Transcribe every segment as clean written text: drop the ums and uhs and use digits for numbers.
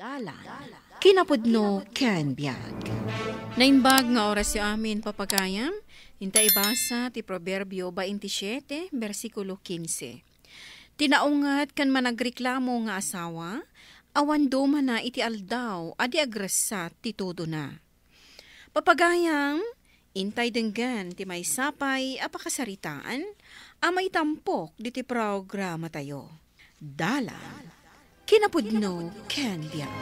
Dalan, kinapudno ken biag. Naimbag nga oras yung amin papagayam, hinta ibasa ti Proverbio 27, versikulo 15. Tinaungat kan managreklamo nga asawa, awan duma na iti aldaw, adi agresat ti todo na. Papagayam, intay denggan ti may sapay apakasaritaan, amay tampok di ti programa tayo. Dalan, kinapudno ken biag.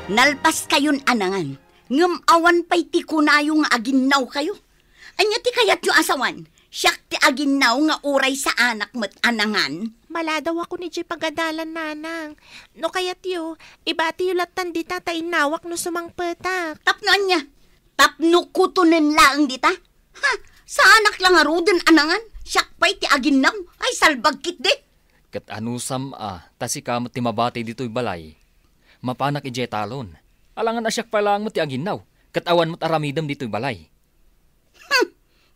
Nalpas kayon anangan, ngem awan pa'y ti kunayo nga aginaw kayo. Anya ti kayat yung asawan, siyak ti aginaw nga uray sa anak mo't anangan. Maladaw ako ni Jay pagadalan nanang. No kayat yu, ibati yu latan di tatay nawak no sumangpetak. Tapno anya, tapno kutunin laang dita. Ha, sa anak lang aruden anangan, siyak pa'y ti aginaw, ay salbag kit de. Kat anusam tasi kamot ti mabati dito'y balay. Mapanak ije talon. Alangan asyak palang mo ti aginaw. Kat awan mo't aramidam dito'y balay.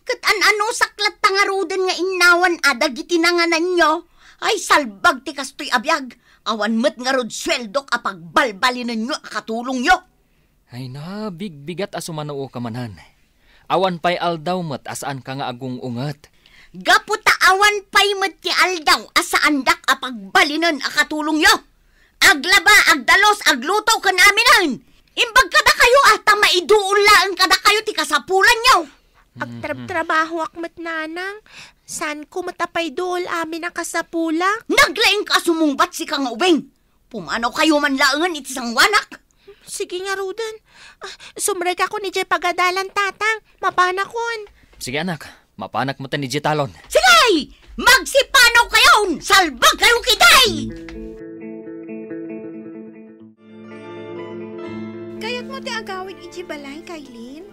Kat ano saklat tangaruden nga inawan adag itinanganan nyo. Ay salbag ti kastoy abiyag. Awan mo't nga rod sweldok apag balbalinan nyo akatulong nyo. Ay na, bigbigat asumanoo ka manan. Awan pa'y aldaw mo't asaan ka nga agung ungat. Gaputa awan pa'y mo't ti aldaw asaan dak apag balinan akatulong nyo. Aglaba, agdalos, agluto ka naminan. Imbag kada kayo ata maiduulaan kada kayo ti kasapulan nyo. Agtrab-trabaho akmat nanang. San ko matapay dool amin ang kasapula? Naglaing ka sumungbat si kang ubeng. Pumanaw kayo man laangan iti sang wanak. Sige nga Ruden. Sumreg ako ni Jay pagadalan tatang. Mapanakon. Sige anak, mapanak mo ta ni Jitalon. Sige! Magsipanaw kayo! Salbag kayo kitay! Kayat mo ti agawid iti balay, Kailin.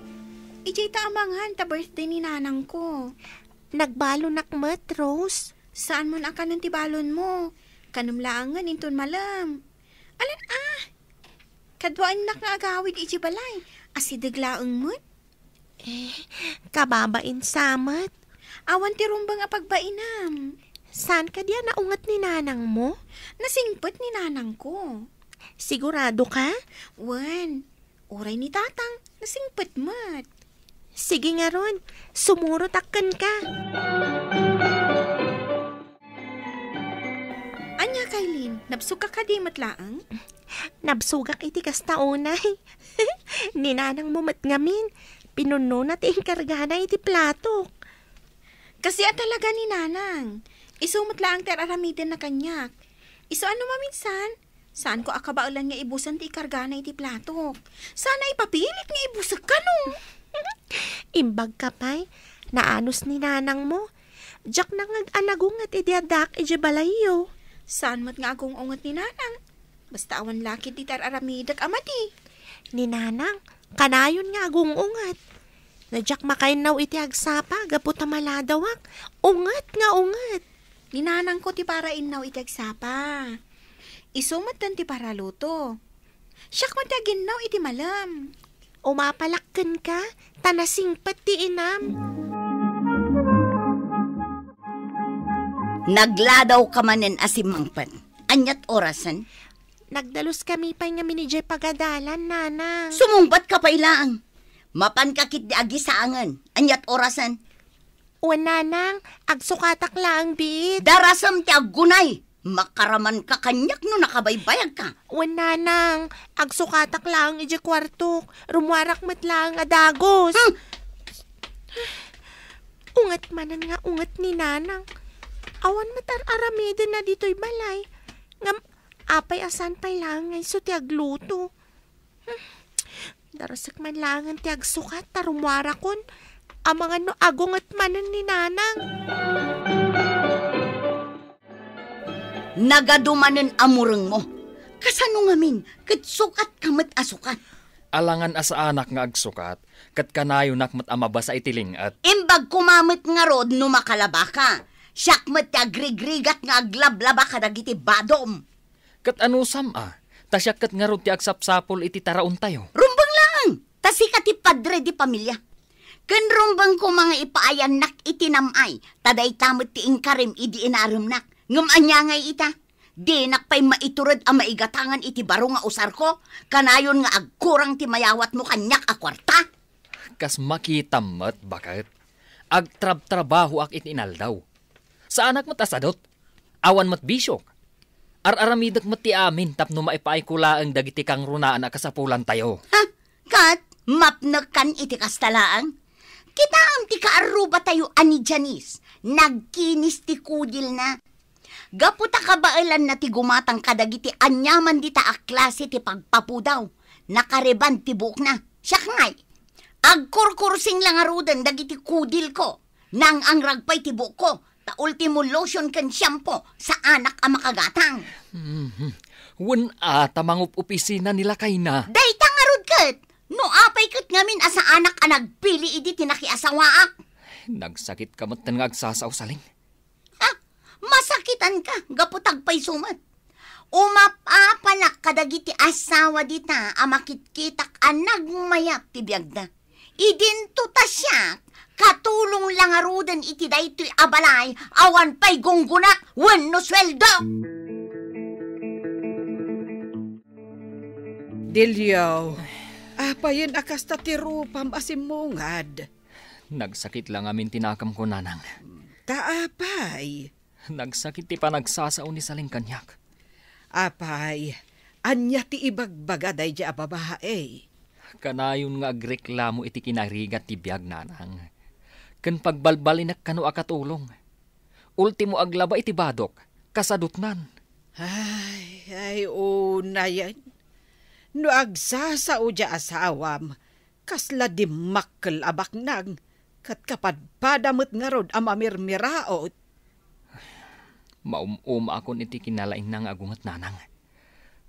Iti taamangan ta birthday ni nanang ko. Nagbalo nakmet, Rose. Saan mo nakanan ti balon mo? Kanumlaangan inton malam. Alan kadwaan nak nga agawid iti balay. Asidaglaang mo't. Kababain samat. Awan ti rumbang apagbainam. Saan ka diya naungat ni nanang mo? Nasingpet ni nanang ko. Sigurado ka? Wan, oray ni tatang. Nasingpet mat. Sige nga ron, sumuro takkan ka. Anya, Kailin, nabsuka ka di matlaang? Nabsugak iti kastaunay. Ninanang mo matngamin. Pinuno na ti inkargana iti plato. Kasi talaga ni nanang. Isumot lang teraramidin na kanyak. Iso ano maminsan? Saan ko akabaulan nga ibusan ti ikargana iti plato? Sana ipapilit nga ibusak ka no. Imbag ka pa'y, naanos ni nanang mo. Diyak nang anagung at idiadak iti balayo. Saan mo't nga agong ungat ni nanang? Basta awan laki ti tararamidak amati. Ni nanang, kanayon nga agong ungat. Nadyak makainaw iti agsapa, gaputa maladawak. Ungat nga ungat. Ni nanang ko ti para inaw iti agsapa. Isumat dan ti para luto. Siyak mataginaw iti malam. Umapalakkan ka, tanasing pati inam. Nagladaw ka manen asimangpan. Anyat orasan? Nagdalos kami pa nga minijay pagadalan, nanang. Sumungbat ka pa ilaang. Mapankakit di agi saangan. Anyat orasan? O nanang, agsukatak lang bit. Darasam ti aggunay. Makaraman ka kanyak no nakabaybayag ka. O nanang, agsukatak lang iji kwarto. Rumwarak mat lang adagos. Ungat manan nga ungat ni nanang. Awan matar aramidin na dito'y balay. Ngam, apay asan pa'y lang ngay so ti agluto. Darasak man langan ti agsukat tarumwarakon. Amangan no agungat manan ni nanang. Nagadumanen amureng mo. Kasano ngamin, kat sukat kamat asukat. Alangan asa anak nga agsukat, kat kanayo nakmat amabasa itiling at... Imbag kumamit nga rod no makalaba ka. Siyak mat ti agrigrigat nga aglablaba ka dagiti badom. Kat anusam tasyak kat nga rod ti agsapsapol iti taraon tayo. Rumbang lang, tasi ka ti padre di pamilya. Ken rumbang ko mga ipaayan nak itinamay, taday tamot ti ingkarim idi inarum nak. Ngam anya ngay ita, Di nakpay maiturod ang maigatangan iti baro nga usar ko. Kanayon nga agkurang ti mayawat mo kanyak a kwarta. Kas makita mo't bakit? Agtrab-trabaho ak itinaldaw. Sa anak mo't asadot. Awan mo't bisyok. Ar-aramidak mo't ti amin tapno maipaay kula ang dagiti kang runaan na kasapulan tayo. Ha? Kat, mapnak kan iti kastalaang? Kita am ti kaaruba tayo ani Janice. Nagkinis ti kudil na. Gaputa kabailan na ti gumatang kadagiti anyaman di ta a klase ti pagpapudaw. Nakareban ti buok na. Siyak ngay. Agkurkursing lang arudan dagiti kudil ko. Nang ang ragpay ti buok ko. Ta ultimo lotion kan shampoo sa anak a makagatang. Wen ata mangup opisina nila kay na. Dayta nga rod kat. No apay kat ngamin asa anak a nagpili idi tinakiasawaak. Nagsakit ka mo't nga agsasaw saling. Ha? Masakitan ka, gaputag pa'y sumat. Umapapanak kadagiti asawa dita, amakitkitak anag mayap ti biyag na. Idinto ta siya, katulong lang arudan iti daytoy abalay, awan pa'y gunggunak, wenno sweldo. Delyo, apayin akas ta ti rupam asimungad. Nagsakit lang amin tinakam ko nanang. Kaapay. Nagsakit ti panagsasaw ni saling kanyak. Apay, anya ti ibagbagaday di ababae. Kanayon nga agreklamo iti kinarigat ti biyag nanang. Ken pagbalbalinak kano akatulong. Ultimo aglaba iti badok, kasadutnan. Ay, una yan. No agsasao di asawam, kasla di makkel abaknag, kat kapadpadamot nga rod amamirmiraot. Maum akon iti kinalaing nang agungat nanang.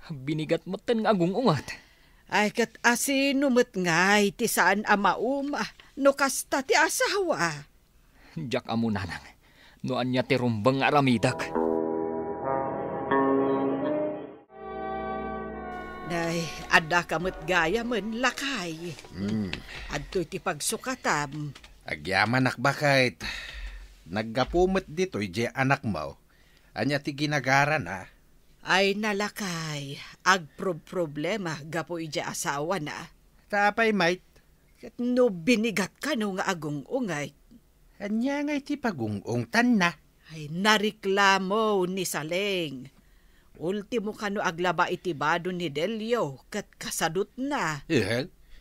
Binigat mo ten nga agungungat. Ay kat asinumot ngay ti saan amauma, no kasta ti asawa. Diyak amo nanang, no anya ti rumbang aramidak. Nay, ada kamot gaya man lakay. Adto'y ti pagsukatam. Agyaman bakit. Naggapumot dito'y di anak mo. Anya ti ginagara na. Ay nalakay, agproblema gapo iti asawa na. Tapay mate. Kat no binigat ka no nga agong ungay. Anya ngay ti pagungungtan na. Ay nariklamo ni Saleng. Ultimo kano aglaba iti bado ni Delyo kat kasadut na.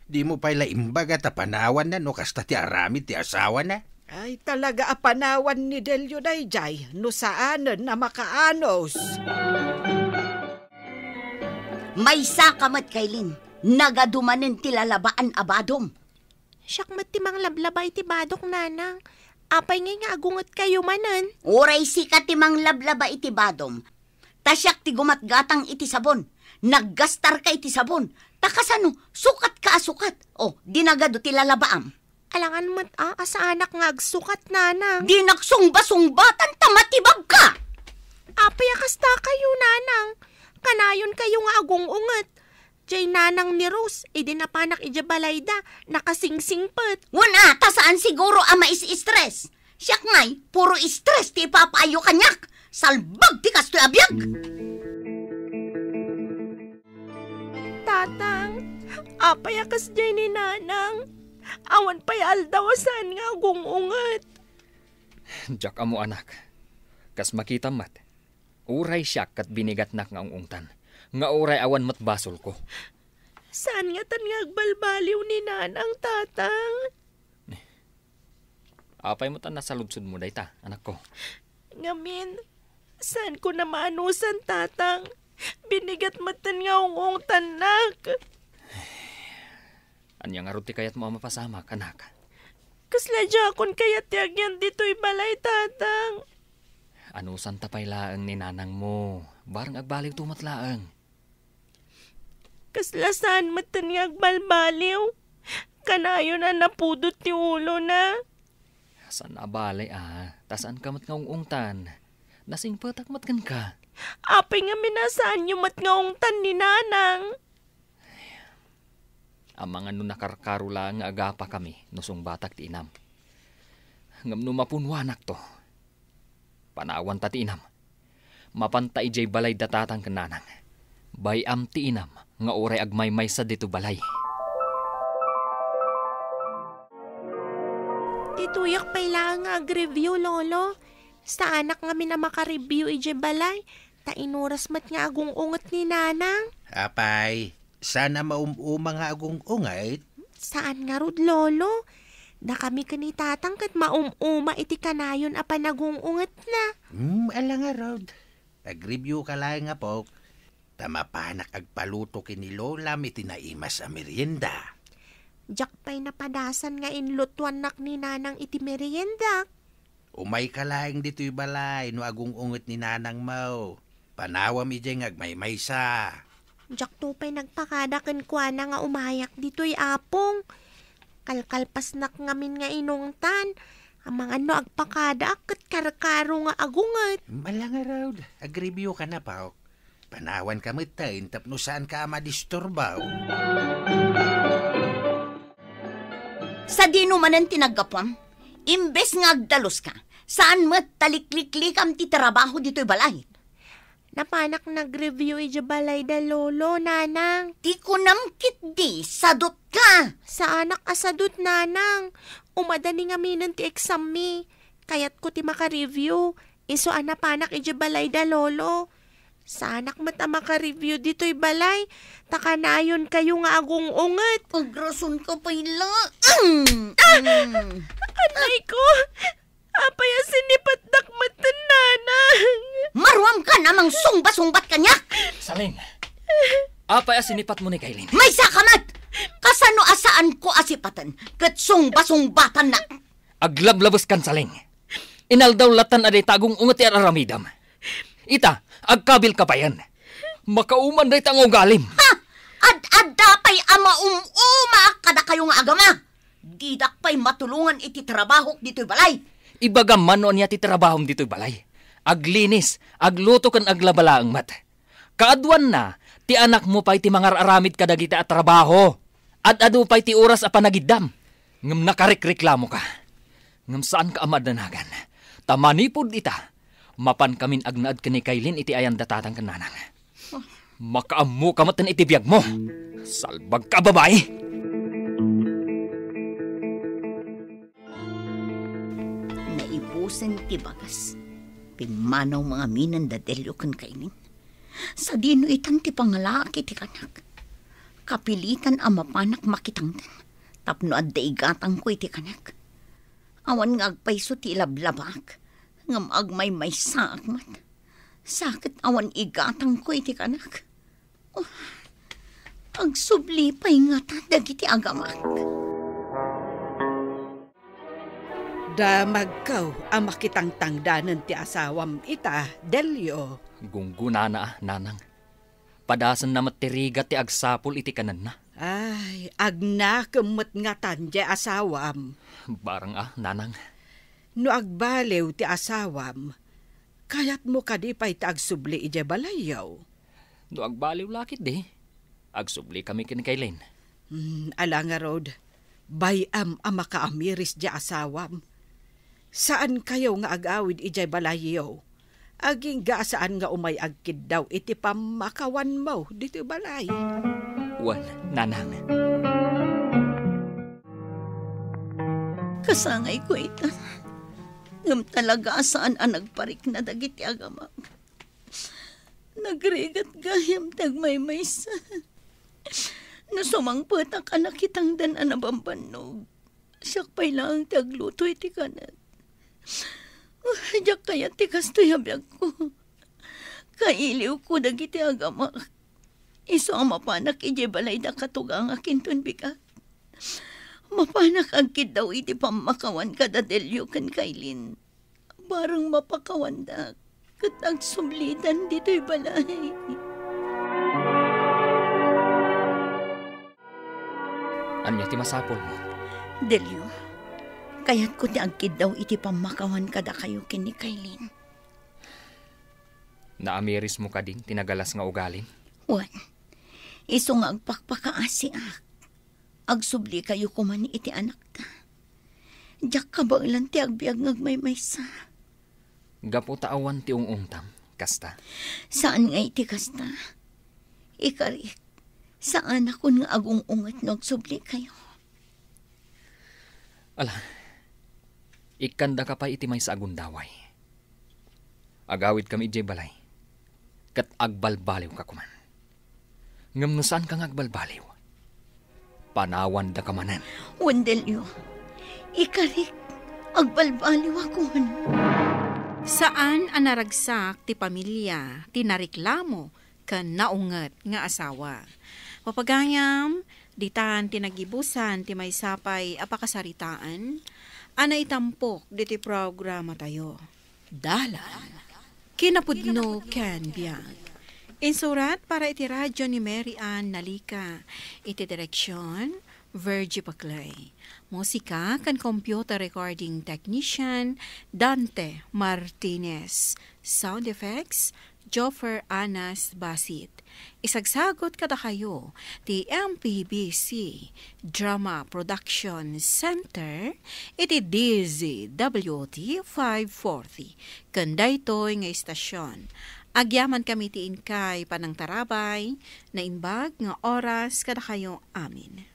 Di mo pala imbaga tapanawan na no kasta ti aramid ti asawa na. Ay talaga apanawan ni Delyo dayjay no saanan na makaanos. May sakamat kaylin, nagadumanin ti lalabaan abadom. Siyak matimang lablabay ti badok nanang. Apay nga agungot kayo manan. Uray sikat timang lablaba iti badom. Tasyak ti gumatgatang iti sabon. Naggastar ka iti sabon. Takasano, sukat ka asukat. O, dinagado ti lalabaam. Alangan mo't asa anak nga agsukat nanang. Di nagsungba-sungbatan tamatibag ka. Apay akasta kayo nanang. Kanayon kayo nga agong unget. Jay nanang ni Rose, idinapanak ijabalayda, nakasingsingpet. Wala, tasaan siguro ama is-stress. Siyak ngay, puro stress ti ipapayo kanyak. Salbag ti kastoy abiyag. Tatang, apay akas jay ni nanang. Awan pa'y aldawasan nga agong unget. Diyak amo anak. Kas makita mat. Uray siya kat binigat nak nga ungtan. Nga uray awan mat basol ko. Saan nga tan nga agbalbaliw ni nanang, tatang? Apay mo tan nasaludsod mo dayta, anak ko. Ngamin, saan ko na maanusan, tatang? Binigat matan nga ungungtan nak. Anya nga ruti kayat mo mapasamak, anak. Kasla jakon kayat yagyan dito'y balay, tatang. Ano santa pay laang ni nanang mo? Barang agbaliw tumatlaang. Kasla saan matan nga agbalbaliw? Kanayo na napudot ti ulo na. San abalay tasan ka mat nga ungungtan. Nasing patak mat kan ka. Apay nga minasaan yung mat nga ungtan ni nanang. Ang mga nakarkaro lang nga agapa kami nusong batak ti inam. Ngam numapunwanak to. Panawan ta ti inam. Mapanta ijay balay datatang kananang. Bayam ti inam nga oray agmay-may sa dito balay. Tituyak pa ilang ag-review, lolo. Sa anak nga na makareview ije balay, ta inuras mat nga agong unget ni nanang. Apay, sana maumuma nga agong ungay. Saan nga rod, lolo? Da kami kanitatang kat maumuma iti kanayon apa nagungunget na. Ala nga, Rod. Nag-review ka lang nga po. Tamapanak agpaluto kini Lola iti naimas a merienda. Jak pa'y napadasan nga inlutuan nak ni nanang iti merienda. Umay ka lang dito'y balay no agong unget ni nanang mo. Panawam ije nga agmay-maysa. Jak to pa'y nagpakadakan kwa na nga umayak dito'y apong. Kalkalpas ngamin nga inungtan. Amang ano agpakada kat karakaro nga agungat. Mala nga, Rod. Ag-review ka na pa. Panawan ka matain tapno saan ka madisturbaw. Sa dino manan tinagapwam, imbes nga agdalos ka, saan mo't talikliklikam ti trabaho dito'y balay? Napanak nag-review ije balay da lolo, nanang. Di ko namkit di, sadot ka. Sa anak asadut, nanang. Umadani nga minan ti exam mi. Kayat ko ti maka-review. Iso anapanak ije balay da lolo. Sa anak mata maka-review dito'y balay. Takanayon kayo nga agong unget. Pagrason ka pa ila. Anay ko, apaya sinipat matan, nanang. Marwam ka namang sungba-sungbat ka niya. Saling, apay asinipat mo ni Kailin. May sakamat! Kasano asaan ko asipatan, kat sungba-sungbatan na. Aglablabos kan saling. Inaldaw latan aday tagong unget at aramidam. Ita, agkabil ka pa yan. Makauman day tangaw galim. Ha! Ad-adapay ama kada kayo nga agama. Didak pa'y matulungan iti trabaho dito'y balay. Ibaga man noon niya ti trabahom dito'y balay. Aglinis, agluto kan aglabala ang mat. Kaadwan na, ti anak mo pa'y ti mangar-aramid kadagita at trabaho. At adu pa'y ti oras a panagidam. Ngam nakarikreklamo ka. Ngam saan ka amadanagan. Tamanipod ita. Mapan kamin agnaad ka ni Kailin iti ayan datatang kananang. Makaamu ka matan iti biyag mo. Salbag ka, babae. Naibusan ti bagas. Pimanaw mga minan da delyo kan Kailin. Sa dino itang ti pangalaki ti kanak. Kapilitan ang mapanak makitangdan. Tapno at daigatang ko iti kanak. Awan nga agpayso ti lablabak. Ngam agmay-may saak mat. Sakit awan igatang ko iti kanak. Oh, agsubli pa'y nga dagiti agamak. Damagkaw ang makitang tangdanan ti asawam ita, Delio. Gungguna nanang. Padasan na matirigat ti agsapol iti kanan na. Ay, agnakamot nga tanja asawam. Barang nanang. No agbalew ti asawam, kayat mo kadipay ti agsubli ije balayaw. No agbaliw lakit di. Agsubli kami kin Kailin. Ala nga rod, bayam ang makaamiris di asawam. Saan kayo nga agawid ije balayaw? Aging gaasaan nga umay agkid daw iti pamakawan mo dito balay. Wan, nanang. Kasangay ko ita. Ngam talaga saan ang nagparik na dagiti agamak. Nagrigat gayam tagmay-maysa. Nasumangpot ang kanakitang dan anabambanog. Siyak pa'y lang tagluto iti kanat. Diyak kaya tikas to yabiyag ko. Kailiw ko dagiti agamak. Iso ang mapanak ije balay da katugang akinton bigat. Mapanak agkid daw iti pamakawan kada Delyo kan Kailin. Barang mapakawan da kat agsublidan dito'y balay. Anya ti masapol mo? Delyo, kayat ko ti agkid daw iti pamakawan kada kayo kin ni Kailin. Naamiris mo ka din, tinagalas nga ugalin? Wan, iso nga agpakpakaasi agsubli kayo kuman iti anak ta. Diyak ka ba ilan ti agbiag ngagmay-maysa? Gapo taawan ti ungungtam, kasta. Saan nga iti kasta? Ikarik, saan ako nga agong-ungat nagsubli kayo? Ala, ikanda ka pa iti may sa agundaway. Agawid kami ijay balay. Kat agbalbaliw ka kuman. Ngam no saan kang agbalbaliw? Panawan da ka manan. Wendelyo, ikarik, agbalbaliw akon. Saan anaragsak ti pamilya, tinariklamo, kan naunget nga asawa. Papagayam, ditan tinagibusan ti may sapay apakasaritaan, ana itampok diti programa tayo. Dalan, kinapudno ken biyag. Insurat para iti radyo ni Mary Ann Nalika, iti direksyon, Virgie Paclay. Musika kan computer recording technician, Dante Martinez. Sound effects, Joffer Anas Basit. Isagsagot kada kayo ti MPBC Drama Production Center iti DZWT 540 kandaytoy nga istasyon. Agyaman kami ti inkay panang tarabay na imbag nga oras kada kayo amin.